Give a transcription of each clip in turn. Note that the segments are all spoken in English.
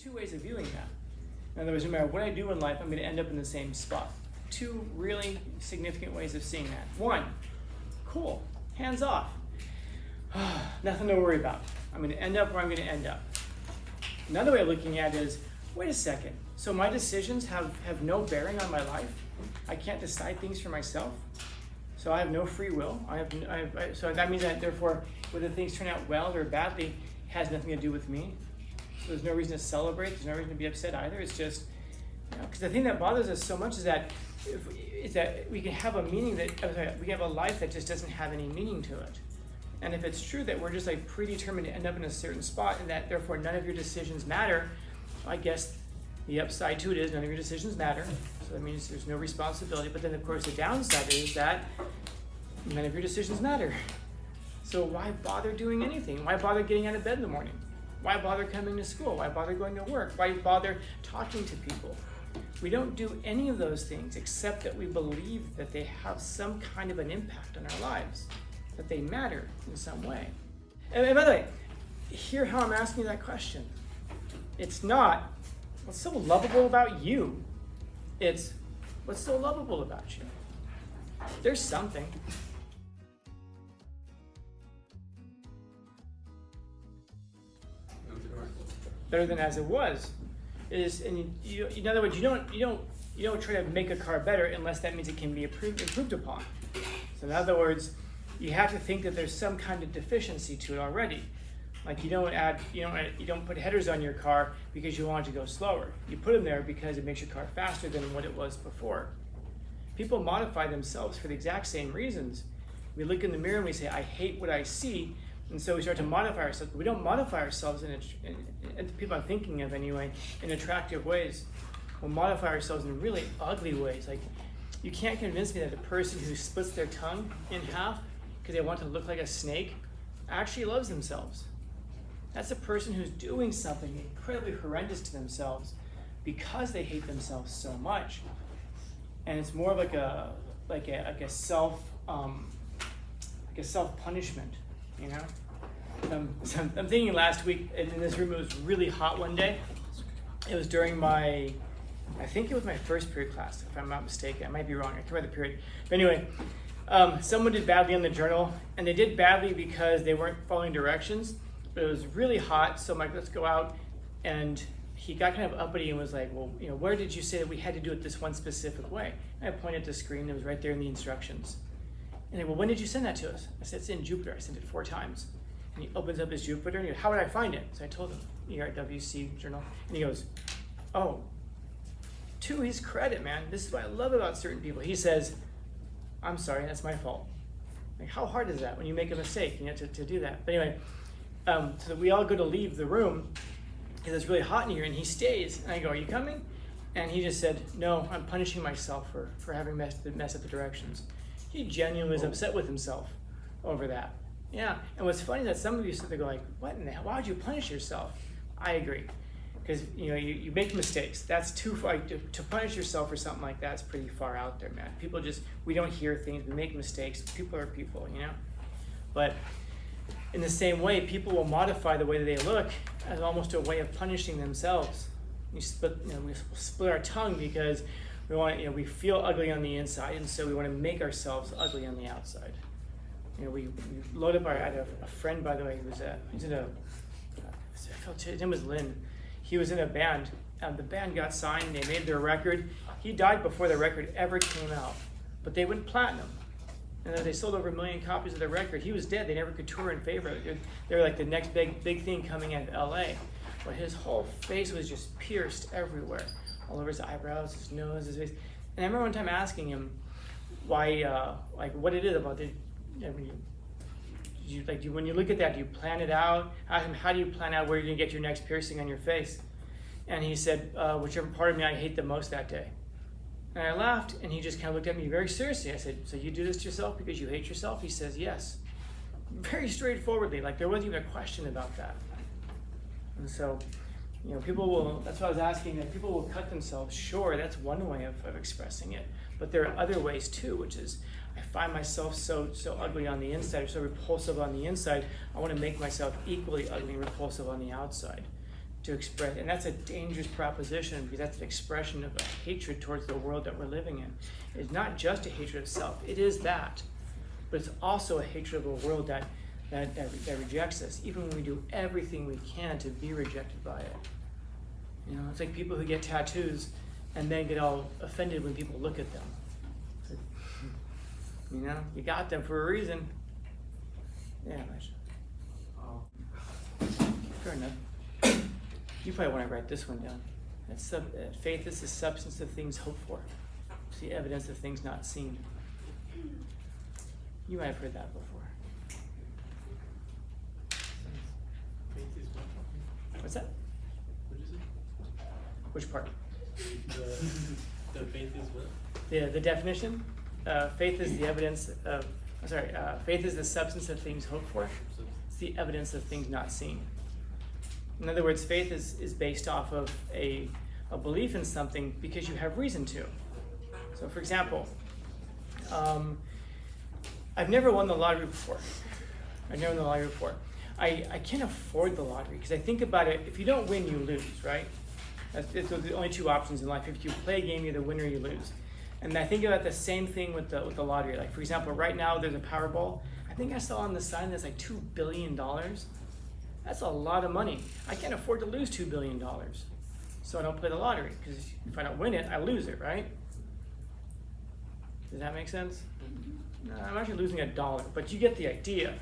two ways of viewing that. In other words, no matter what I do in life, I'm going to end up in the same spot. Two really significant ways of seeing that. One, cool, hands off. Nothing to worry about. I'm going to end up where I'm going to end up. Another way of looking at it is, wait a second, so my decisions have no bearing on my life? I can't decide things for myself? So I have no free will? So that means that, therefore, whether things turn out well or badly has nothing to do with me? So there's no reason to celebrate, there's no reason to be upset either. It's just, because the thing that bothers us so much is that we can have a meaning we have a life that just doesn't have any meaning to it. And if it's true that we're just like predetermined to end up in a certain spot and that therefore none of your decisions matter, I guess the upside to it is none of your decisions matter. So that means there's no responsibility. But then of course the downside is that none of your decisions matter. So why bother doing anything? Why bother getting out of bed in the morning? Why bother coming to school? Why bother going to work? Why bother talking to people? We don't do any of those things except that we believe that they have some kind of an impact on our lives, that they matter in some way. And by the way, hear how I'm asking that question. It's not, what's so lovable about you? It's, what's so lovable about you? There's something. Better than as it was. In other words, you don't try to make a car better unless that means it can be improved upon. So in other words, you have to think that there's some kind of deficiency to it already. Like you don't put headers on your car because you want it to go slower. You put them there because it makes your car faster than what it was before. People modify themselves for the exact same reasons. We look in the mirror and we say, I hate what I see, and so we start to modify ourselves. But we don't modify ourselves in the people I'm thinking of anyway, in attractive ways. We'll modify ourselves in really ugly ways. Like you can't convince me that a person who splits their tongue in half because they want to look like a snake actually loves themselves. That's a person who's doing something incredibly horrendous to themselves because they hate themselves so much. And it's more like a self punishment, you know. So I'm thinking last week in this room it was really hot one day. It was during I think it was my first period class, if I'm not mistaken. I might be wrong. I can't remember the period. But anyway, someone did badly on the journal, and they did badly because they weren't following directions. But it was really hot, so I'm like, let's go out. And he got kind of uppity and was like, well, where did you say that we had to do it this one specific way? And I pointed at the screen, it was right there in the instructions. And he well, when did you send that to us? I said, it's in Jupyter. I sent it 4 times. And he opens up his Jupyter and he goes, how would I find it? So I told him, ERWC journal. And he goes, oh, to his credit, man, this is what I love about certain people. He says, I'm sorry, that's my fault. Like, how hard is that when you make a mistake, to do that? But anyway, so we all go to leave the room because it's really hot in here, and he stays. And I go, are you coming? And he just said, no, I'm punishing myself for having messed up the directions. He genuinely was upset with himself over that. Yeah, and what's funny is that some of you sit there go like, what in the hell, why would you punish yourself? I agree, because you make mistakes. That's too far, to punish yourself for something like that is pretty far out there, man. People we don't hear things, we make mistakes. People are people, But in the same way, people will modify the way that they look as almost a way of punishing themselves. We split our tongue because we feel ugly on the inside, and so we want to make ourselves ugly on the outside. We load up I had a friend, by the way, his name was Lynn. He was in a band. The band got signed, they made their record. He died before the record ever came out, but they went platinum. And then they sold over 1 million copies of the record. He was dead. They never could tour in favor of it. They were like the next big thing coming out of LA. But his whole face was just pierced everywhere. All over his eyebrows, his nose, his face. And I remember one time asking him why, what it is about it. When you look at that, do you plan it out? I asked him, how do you plan out where you're going to get your next piercing on your face? And he said, whichever part of me I hate the most that day. And I laughed, and he just kind of looked at me very seriously. I said, so you do this to yourself because you hate yourself? He says, yes. Very straightforwardly, like there wasn't even a question about that. And so, people will, that's what I was asking, that people will cut themselves. Sure, that's one way of expressing it. But there are other ways too, which is, I find myself so ugly on the inside, or so repulsive on the inside, I want to make myself equally ugly and repulsive on the outside. to express, and that's a dangerous proposition because that's an expression of a hatred towards the world that we're living in. It's not just a hatred of self, it is that, but it's also a hatred of a world that rejects us, even when we do everything we can to be rejected by it. You know, it's like people who get tattoos and then get all offended when people look at them. You know, you got them for a reason. Yeah, fair enough. You probably want to write this one down. Faith is the substance of things hoped for. It's the evidence of things not seen. You might have heard that before. Faith is what? What's that? What is it? Which part? The faith is what? The definition? Faith is the evidence of, faith is the substance of things hoped for. It's the evidence of things not seen. In other words, faith is based off of a belief in something because you have reason to. So for example, I've never won the lottery before. I can't afford the lottery because I think about it, if you don't win, you lose, right? It's the only two options in life. If you play a game, you either win or you lose. And I think about the same thing with the lottery. Like for example, right now there's a Powerball. I think I saw on the sign that's like $2 billion. That's a lot of money. I can't afford to lose $2 billion. So I don't play the lottery because if I don't win it, I lose it, right? Does that make sense? No, I'm actually losing $1, but you get the idea.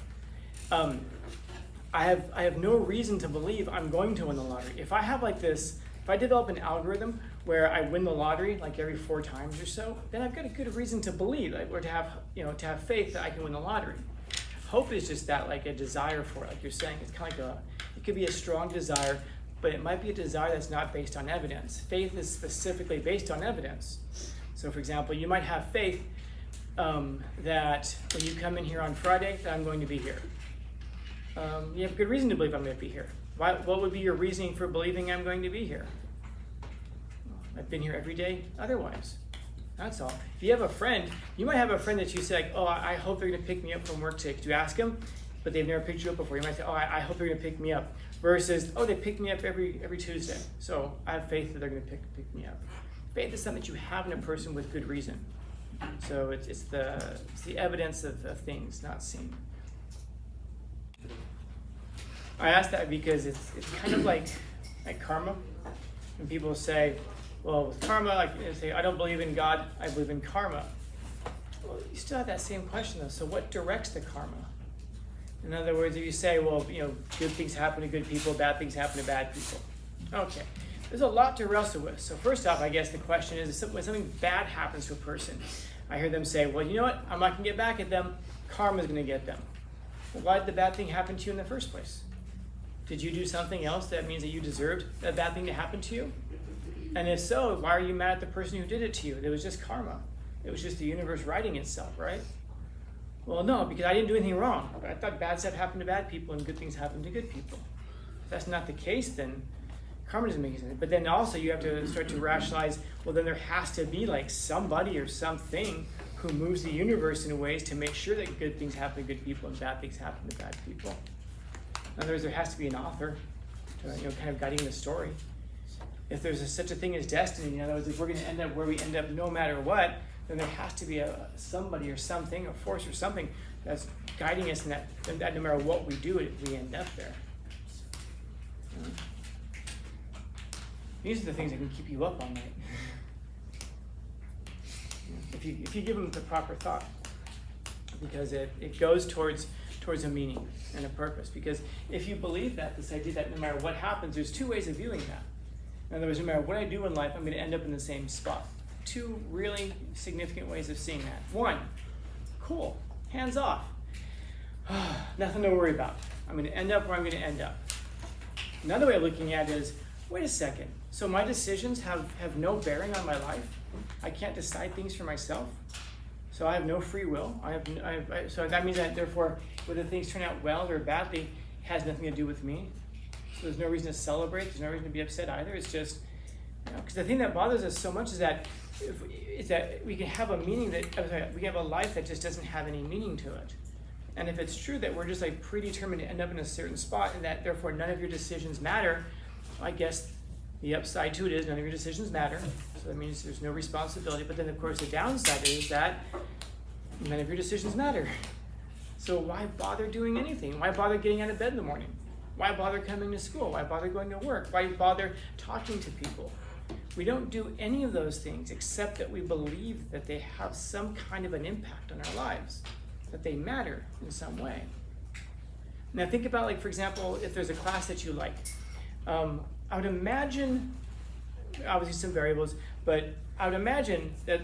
I have no reason to believe I'm going to win the lottery. If I have like this, if I develop an algorithm where I win the lottery like every 4 times or so, then I've got a good reason to believe, or to have faith that I can win the lottery. Hope is just that, like a desire for it, like you're saying. It's kind of like it could be a strong desire, but it might be a desire that's not based on evidence. Faith is specifically based on evidence. So for example, you might have faith that when you come in here on Friday, that I'm going to be here. You have a good reason to believe I'm going to be here. What would be your reasoning for believing I'm going to be here? I've been here every day otherwise. That's all. If you have a friend, you might have a friend that you say, like, oh, I hope they're going to pick me up from work today. Could you ask them? But they've never picked you up before. You might say, oh, I hope they're going to pick me up. Versus, oh, they pick me up every Tuesday. So I have faith that they're going to pick me up. Faith is something that you have in a person with good reason. So it's the evidence of things not seen. I ask that because it's kind of like karma. When people say, well, with karma, like they say, I don't believe in God, I believe in karma. Well, you still have that same question though. So what directs the karma? In other words, if you say, well, good things happen to good people, bad things happen to bad people. Okay, there's a lot to wrestle with. So first off, I guess the question is, when something bad happens to a person, I hear them say, well, you know what? I'm not going to get back at them. Karma's going to get them. Well, why did the bad thing happen to you in the first place? Did you do something else that means that you deserved that bad thing to happen to you? And if so, why are you mad at the person who did it to you? It was just karma. It was just the universe writing itself, right? Well, no, because I didn't do anything wrong. I thought bad stuff happened to bad people and good things happened to good people. If that's not the case, then karma doesn't make sense. But then also you have to start to rationalize, well, then there has to be like somebody or something who moves the universe in ways to make sure that good things happen to good people and bad things happen to bad people. In other words, there has to be an author to, kind of guiding the story. If there's such a thing as destiny, in other words, if we're going to end up where we end up no matter what, then there has to be somebody or something, a force or something that's guiding us in that no matter what we do, we end up there. These are the things that can keep you up all night. If you give them the proper thought, because it goes towards a meaning and a purpose. Because if you believe this idea that no matter what happens, there's 2 ways of viewing that. In other words, no matter what I do in life, I'm going to end up in the same spot. 2 really significant ways of seeing that. 1, cool, hands off. Nothing to worry about. I'm going to end up where I'm going to end up. Another way of looking at it is, wait a second, so my decisions have no bearing on my life? I can't decide things for myself? So I have no free will. So that means that therefore, whether things turn out well or badly, it has nothing to do with me. So there's no reason to celebrate. There's no reason to be upset either. It's just, because the thing that bothers us so much is that we can have a meaning we have a life that just doesn't have any meaning to it. And if it's true that we're just like predetermined to end up in a certain spot and that therefore none of your decisions matter, I guess the upside to it is none of your decisions matter. So that means there's no responsibility. But then, of course, the downside is that none of your decisions matter. So why bother doing anything? Why bother getting out of bed in the morning? Why bother coming to school? Why bother going to work? Why bother talking to people? We don't do any of those things except that we believe that they have some kind of an impact on our lives, that they matter in some way. Now think about, like, for example, if there's a class that you like. I would imagine, obviously some variables, but I would imagine that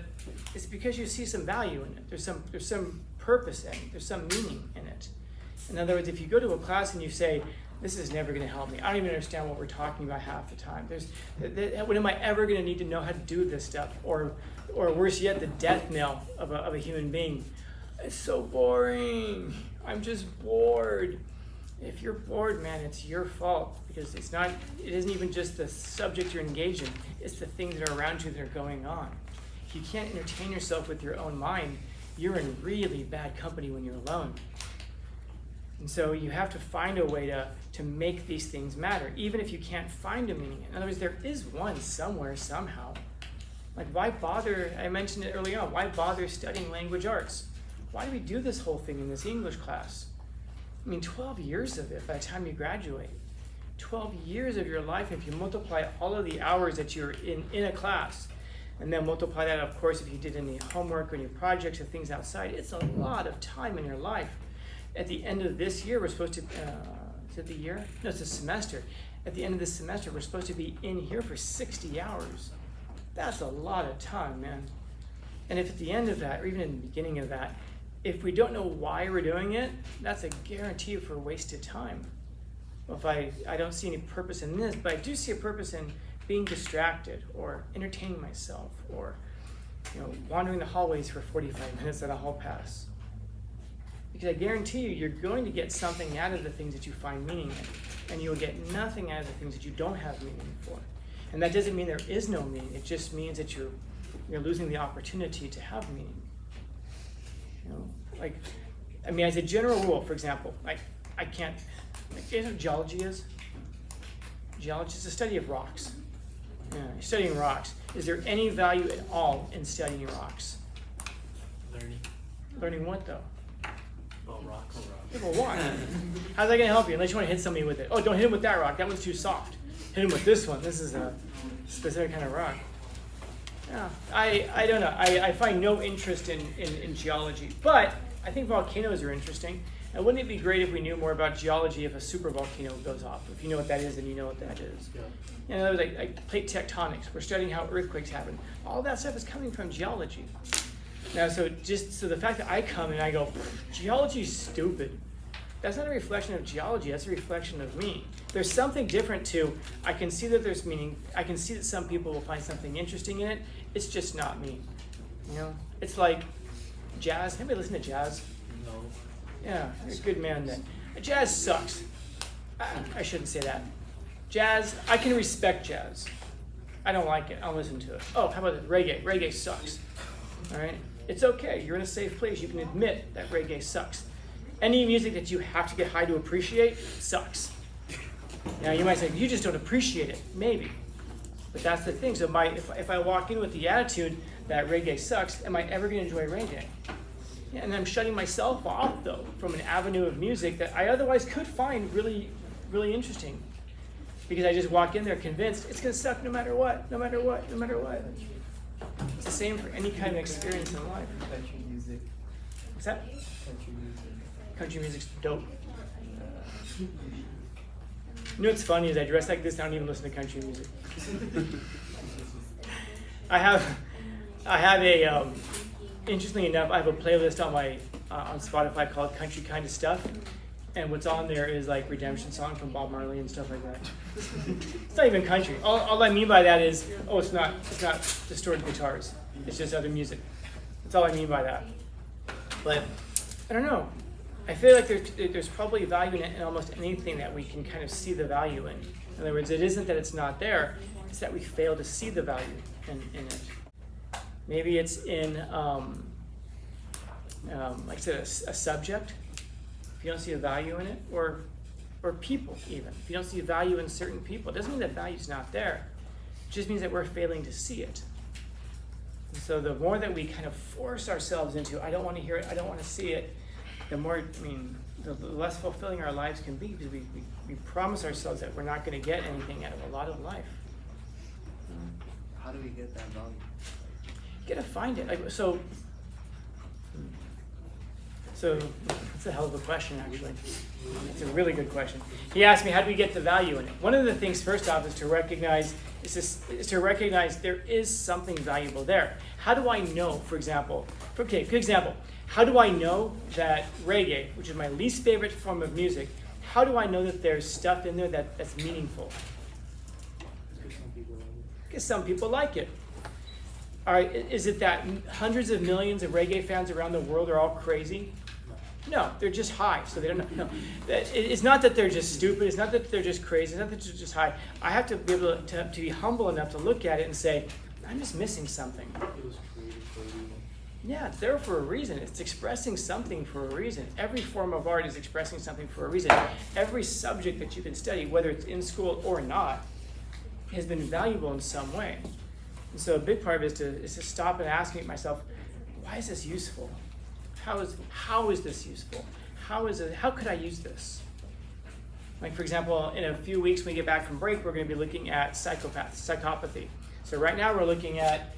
it's because you see some value in it. There's some purpose in it. There's some meaning in it. In other words, if you go to a class and you say, this is never going to help me. I don't even understand what we're talking about half the time. When am I ever going to need to know how to do this stuff? Or worse yet, the death knell of a human being. It's so boring. I'm just bored. If you're bored, man, it's your fault, because it isn't even just the subject you're engaged in. It's the things that are around you that are going on. If you can't entertain yourself with your own mind, you're in really bad company when you're alone. And so you have to find a way to make these things matter, even if you can't find a meaning. In other words, there is one somewhere, somehow. Like, why bother, I mentioned it early on, why bother studying language arts? Why do we do this whole thing in this English class? I mean, 12 years of it by the time you graduate. 12 years of your life, if you multiply all of the hours that you're in a class, and then multiply that, of course, if you did any homework or any projects or things outside, it's a lot of time in your life. At the end of this year, we're supposed to, is it the year? No, it's a semester. At the end of this semester, we're supposed to be in here for 60 hours. That's a lot of time, man. And if at the end of that, or even in the beginning of that, if we don't know why we're doing it, that's a guarantee for wasted time. Well, if I don't see any purpose in this, but I do see a purpose in being distracted or entertaining myself or wandering the hallways for 45 minutes at a hall pass. Because I guarantee you're going to get something out of the things that you find meaning in, and you'll get nothing out of the things that you don't have meaning for. And that doesn't mean there is no meaning. It just means that you're losing the opportunity to have meaning. As a general rule, for example, I can't. You know what geology is? Geology is the study of rocks. Yeah, you're studying rocks. Is there any value at all in studying rocks? Learning. Learning what, though? About rocks. Yeah, well, why? How's that going to help you? Unless you want to hit somebody with it. Oh, don't hit him with that rock. That one's too soft. Hit him with this one. This is a specific kind of rock. Yeah, I don't know. I find no interest in geology. But I think volcanoes are interesting. And wouldn't it be great if we knew more about geology if a supervolcano goes off? If you know what that is, then you know what that is. Yeah. In other words, like plate tectonics. We're studying how earthquakes happen. All that stuff is coming from geology. Now, so the fact that I come and I go, geology's stupid, that's not a reflection of geology, that's a reflection of me. There's something different to, I can see that there's meaning, I can see that some people will find something interesting in it, it's just not me. It's like jazz. Anybody listen to jazz? No. Yeah, you're a good man then. Jazz sucks. I shouldn't say that. Jazz, I can respect jazz. I don't like it, I'll listen to it. Oh, how about reggae? Reggae sucks, all right? It's okay, you're in a safe place. You can admit that reggae sucks. Any music that you have to get high to appreciate sucks. Now you might say, you just don't appreciate it. Maybe. But that's the thing. So if I walk in with the attitude that reggae sucks, am I ever going to enjoy reggae? Yeah, and I'm shutting myself off, though, from an avenue of music that I otherwise could find really, really interesting. Because I just walk in there convinced it's going to suck no matter what, no matter what, no matter what. It's the same for any kind of experience in life. Country music. What's that? Country music. Country music's dope. You know what's funny is I dress like this, I don't even listen to country music. I have a, interestingly enough, I have a playlist on my on Spotify called Country Kind of Stuff, and what's on there is like Redemption Song from Bob Marley and stuff like that. It's not even country. All I mean by that is, it's not distorted guitars. It's just other music. That's all I mean by that. But I don't know. I feel like there's probably value in almost anything that we can kind of see the value in. In other words, it isn't that it's not there, it's that we fail to see the value in it. Maybe it's in, like I said, a subject. If you don't see a value in it, or or people even. If you don't see value in certain people, it doesn't mean that value's not there. It just means that we're failing to see it. And so the more that we kind of force ourselves into, I don't want to hear it, I don't want to see it, the more, the less fulfilling our lives can be, because we promise ourselves that we're not going to get anything out of a lot of life. How do we get that value? You gotta find it. So that's a hell of a question, actually. It's a really good question. He asked me, how do we get the value in it? One of the things, first off, is to recognize there is something valuable there. How do I know, for example, good example, how do I know that reggae, which is my least favorite form of music, how do I know that there's stuff in there that's meaningful? Because some people like it. All right, is it that hundreds of millions of reggae fans around the world are all crazy? No, they're just high, so they don't know. No. It's not that they're just stupid. It's not that they're just crazy. It's not that they're just high. I have to be able to be humble enough to look at it and say, I'm just missing something. It was created for a reason. Yeah, it's there for a reason. It's expressing something for a reason. Every form of art is expressing something for a reason. Every subject that you can study, whether it's in school or not, has been valuable in some way. And so a big part of it is to stop and ask myself, why is this useful? How is this useful? How could I use this? Like, for example, in a few weeks when we get back from break, we're going to be looking at psychopathy. So right now we're looking at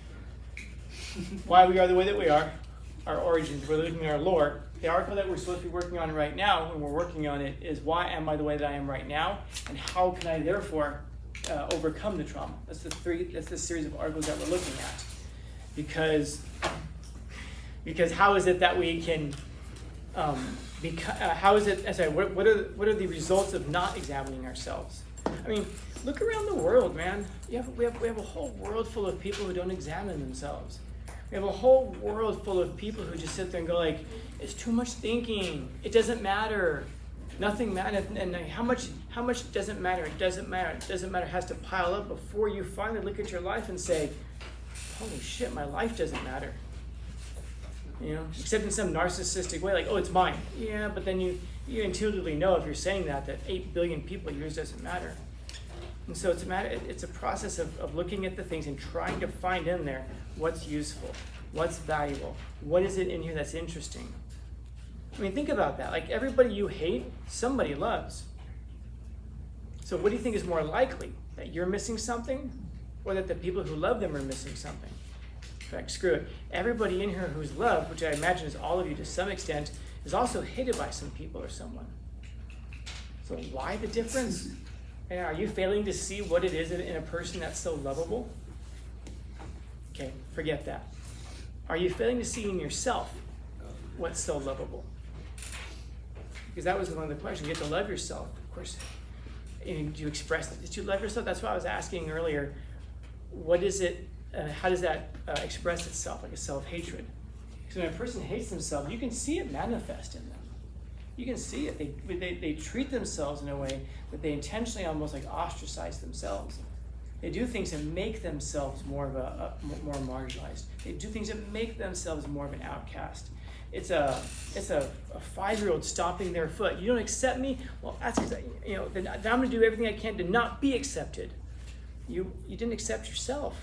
why we are the way that we are, our origins. We're looking at our lore. The article that we're supposed to be working on right now, when we're working on it, is why am I the way that I am right now, and how can I therefore overcome the trauma? That's the series of articles that we're looking at. Because how is it that we can? How is it? What are the results of not examining ourselves? I mean, look around the world, man. We have a whole world full of people who don't examine themselves. We have a whole world full of people who just sit there and go like, it's too much thinking. It doesn't matter. Nothing matters. And how much doesn't matter? It doesn't matter. It doesn't matter. It has to pile up before you finally look at your life and say, holy shit, my life doesn't matter. Except in some narcissistic way, like, oh, it's mine. Yeah, but then you intuitively know if you're saying that 8 billion people, yours doesn't matter. And so it's a process of looking at the things and trying to find in there what's useful, what's valuable, what is it in here that's interesting. I mean, think about that. Like, everybody you hate, somebody loves. So what do you think is more likely? That you're missing something, or that the people who love them are missing something? In fact, screw it. Everybody in here who's loved, which I imagine is all of you to some extent, is also hated by some people or someone. So why the difference? And are you failing to see what it is in a person that's so lovable? Okay, forget that. Are you failing to see in yourself what's so lovable? Because that was one of the questions. You have to love yourself, of course. And do you express it? Did you love yourself? That's why I was asking earlier, what is it? How does that express itself, like a self-hatred? Because when a person hates themselves, you can see it manifest in them. You can see it. They treat themselves in a way that they intentionally almost like ostracize themselves. They do things that make themselves more more marginalized. They do things that make themselves more of an outcast. It's a 5-year-old stomping their foot. You don't accept me? Well, that's then I'm going to do everything I can to not be accepted. You didn't accept yourself,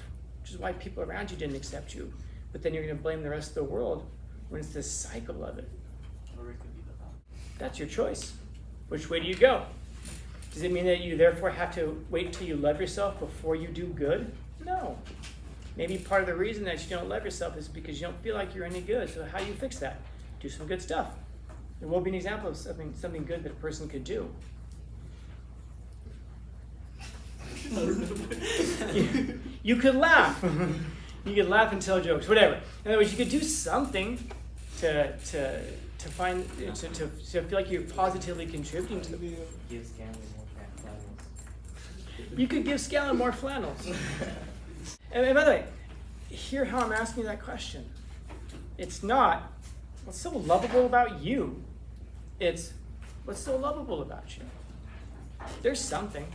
which is why people around you didn't accept you. But then you're going to blame the rest of the world when it's this cycle of it. Or it could be the opposite. That's your choice. Which way do you go? Does it mean that you therefore have to wait till you love yourself before you do good? No. Maybe part of the reason that you don't love yourself is because you don't feel like you're any good. So how do you fix that? Do some good stuff. There will be an example of something good that a person could do. You could laugh. You could laugh and tell jokes, whatever. In other words, you could do something to feel like you're positively contributing to the. Give Scanlon more flannels. You could give Scanlon more flannels. And by the way, hear how I'm asking you that question. It's not what's so lovable about you. It's what's so lovable about you. There's something.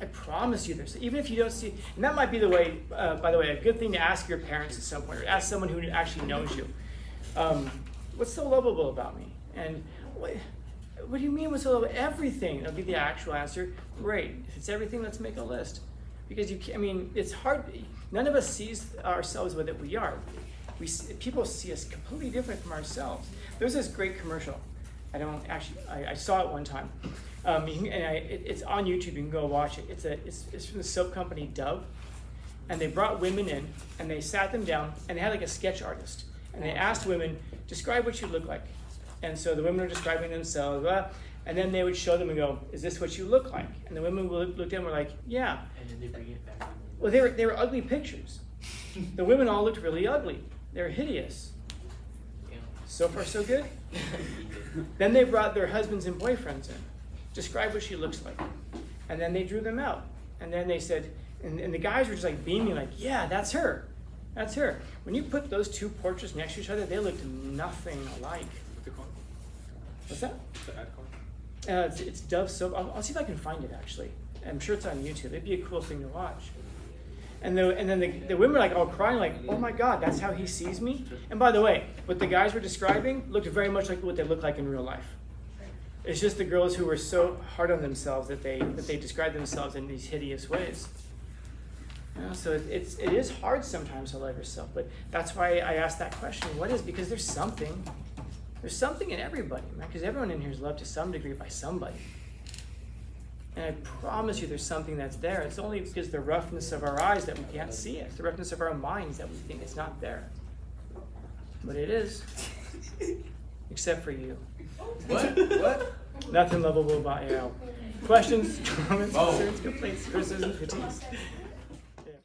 I promise you there's, even if you don't see, and that might be the way, by the way, a good thing to ask your parents at some point, or ask someone who actually knows you. What's so lovable about me? And what do you mean what's all everything? That'll be the actual answer. Great. If it's everything, let's make a list. Because it's hard. None of us sees ourselves with it we are. People see us completely different from ourselves. There's this great commercial. I saw it one time. It's on YouTube. You can go watch it. It's from the soap company Dove, and they brought women in and they sat them down and they had like a sketch artist and they asked women, describe what you look like. And so the women are describing themselves, and then they would show them and go, is this what you look like? And the women looked at them and were like, yeah. And then they bring it back. Well, they were ugly pictures. The women all looked really ugly. They were hideous. Yeah. So far, so good. Then they brought their husbands and boyfriends in. Describe what she looks like. And then they drew them out. And then they said, and the guys were just like beaming, like, yeah, that's her. That's her. When you put those two portraits next to each other, they looked nothing alike. What's it called? What's that? What's the ad called? It's Dove Soap. I'll see if I can find it, actually. I'm sure it's on YouTube. It'd be a cool thing to watch. And then the women were like all crying, like, oh my God, that's how he sees me? And by the way, what the guys were describing looked very much like what they look like in real life. It's just the girls who were so hard on themselves that they described themselves in these hideous ways. So it is hard sometimes to love yourself, but that's why I asked that question. What is? Because there's something in everybody, man. Because everyone in here is loved to some degree by somebody. And I promise you, there's something that's there. It's only because the roughness of our eyes that we can't see it. It's the roughness of our minds that we think it's not there. But it is, except for you. What? Nothing lovable about you. Questions, comments, concerns, complaints, criticisms, critiques.